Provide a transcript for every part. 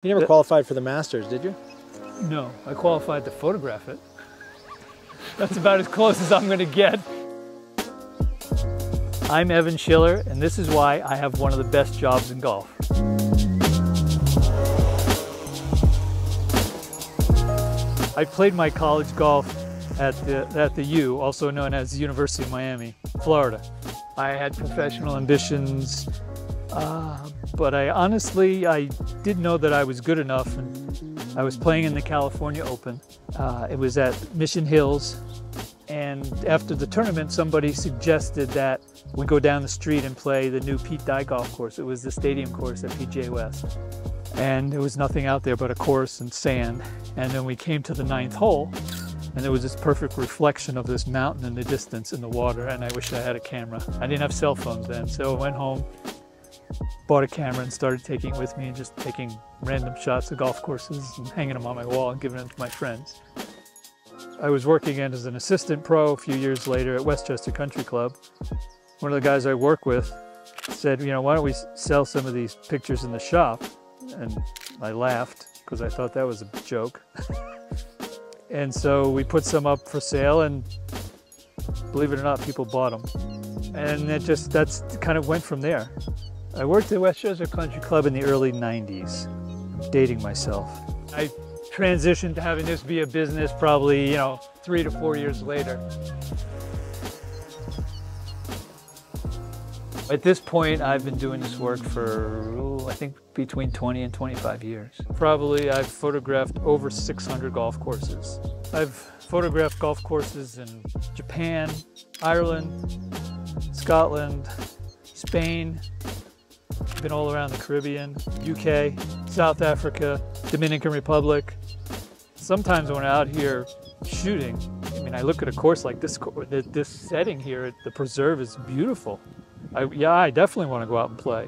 You never qualified for the Masters, did you? No, I qualified to photograph it. That's about as close as I'm gonna get. I'm Evan Schiller, and this is why I have one of the best jobs in golf. I played my college golf at the U, also known as the University of Miami, Florida. I had professional ambitions, but I honestly didn't know that I was good enough. And I was playing in the California Open. It was at Mission Hills, and after the tournament, somebody suggested that we go down the street and play the new Pete Dye golf course. It was the stadium course at PGA West. And there was nothing out there but a course and sand. And then we came to the 9th hole, and there was this perfect reflection of this mountain in the distance in the water, and I wish I had a camera. I didn't have cell phones then, so I went home, bought a camera, and started taking it with me and just taking random shots of golf courses and hanging them on my wall and giving them to my friends. I was working as an assistant pro a few years later at Westchester Country Club. One of the guys I work with said, you know, why don't we sell some of these pictures in the shop? And I laughed because I thought that was a joke. And so we put some up for sale, and believe it or not, people bought them. And that's kind of went from there. I worked at Westchester Country Club in the early 90s. I'm dating myself. I transitioned to having this be a business probably, 3 to 4 years later. At this point, I've been doing this work for, I think, between 20 and 25 years. Probably I've photographed over 600 golf courses. I've photographed golf courses in Japan, Ireland, Scotland, Spain, been all around the Caribbean, UK, South Africa, Dominican Republic. Sometimes when I'm out here shooting, I look at a course like this setting here, the preserve is beautiful. I definitely want to go out and play,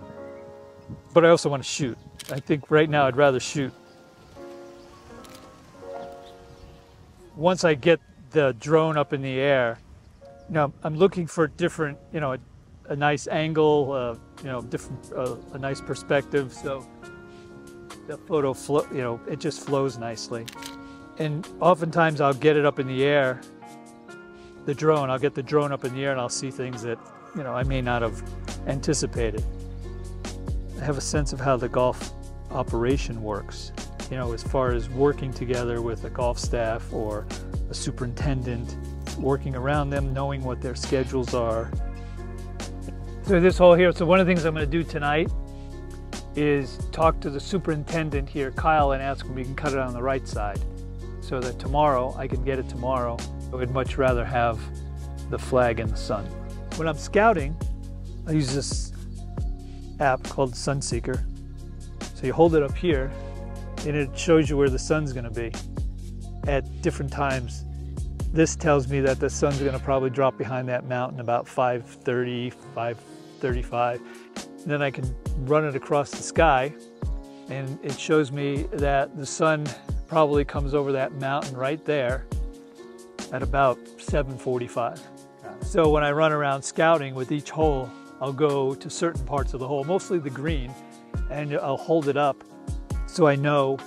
but I also want to shoot. I think right now I'd rather shoot. Once I get the drone up in the air, I'm looking for different, a nice angle, a nice perspective, so the photo it just flows nicely. And oftentimes I'll get it up in the air, I'll get the drone up in the air, and I'll see things that I may not have anticipated. I have a sense of how the golf operation works, as far as working together with a golf staff or a superintendent, working around them, knowing what their schedules are. So this hole here, so one of the things I'm going to do tonight is talk to the superintendent here, Kyle, and ask him if we can cut it on the right side so that tomorrow, I can get it tomorrow. I would much rather have the flag in the sun. When I'm scouting, I use this app called Sunseeker. So you hold it up here, and it shows you where the sun's going to be at different times. This tells me that the sun's going to probably drop behind that mountain about 5:30, 5:35. Then I can run it across the sky, and it shows me that the sun probably comes over that mountain right there at about 7:45. So when I run around scouting with each hole, I'll go to certain parts of the hole, mostly the green, and I'll hold it up so I know,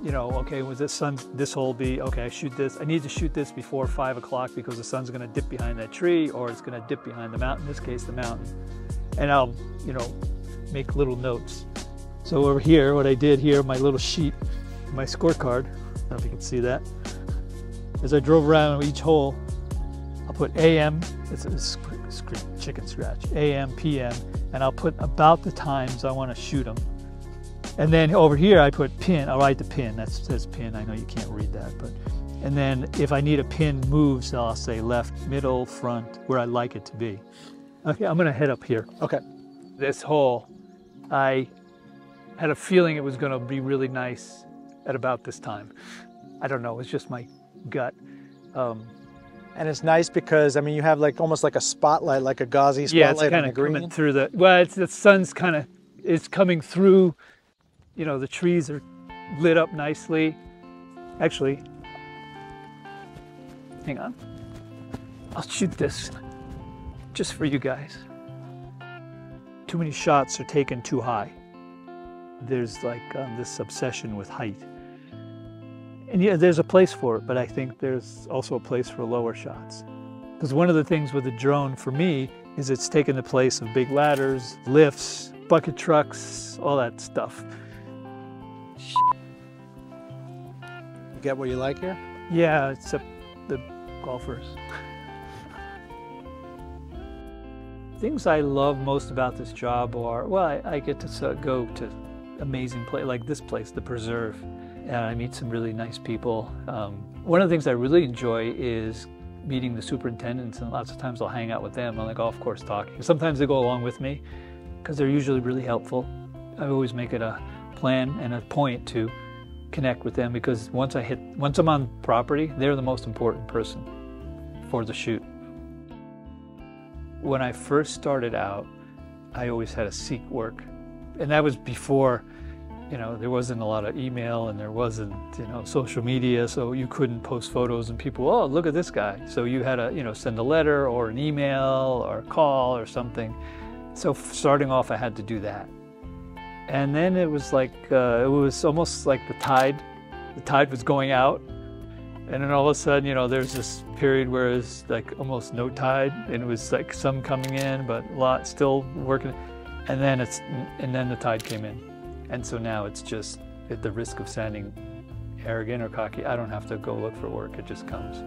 okay, with this hole be, okay, I shoot this. I need to shoot this before 5 o'clock because the sun's gonna dip behind that tree, or it's gonna dip behind the mountain, in this case, the mountain. And I'll, make little notes. So over here, what I did here, my little sheet, my scorecard, I don't know if you can see that. As I drove around each hole, I'll put AM, it's a chicken scratch, AM, PM, and I'll put about the times I want to shoot them. And then over here I put pin, I'll write the pin, that says pin, I know you can't read that, but, and then if I need a pin moved, so I'll say left, middle, front, where I like it to be. Okay, I'm gonna head up here. Okay. This hole, I had a feeling it was gonna be really nice at about this time. I don't know, it's just my gut. And it's nice because, you have almost like a spotlight, like a gauzy spotlight. Yeah, it's kind of coming through the sun's it's coming through, the trees are lit up nicely. Actually, hang on. I'll shoot this just for you guys. Too many shots are taken too high. there's like this obsession with height. And yeah, there's a place for it, but I think there's also a place for lower shots. Because one of the things with a drone for me is it's taken the place of big ladders, lifts, bucket trucks, all that stuff. You get what you like here? Yeah, except the golfers. Things I love most about this job are, well, I get to go to amazing places, like this place, the Preserve, and I meet some really nice people. One of the things I really enjoy is meeting the superintendents, and lots of times I'll hang out with them on the golf course talking. Sometimes they go along with me because they're usually really helpful. I always make it a plan and a point to connect with them because once I'm on property, they're the most important person for the shoot. When I first started out, I always had to seek work. And that was before, there wasn't a lot of email and there wasn't, social media, so you couldn't post photos and people, oh, look at this guy. So you had to, send a letter or an email or a call or something. So starting off, I had to do that. And then it was like, it was almost like the tide was going out. And then all of a sudden, there's this period where it's like almost no tide, and it was like some coming in, but a lot still working. And then the tide came in. And so now it's just at the risk of sounding arrogant or cocky, I don't have to go look for work, it just comes.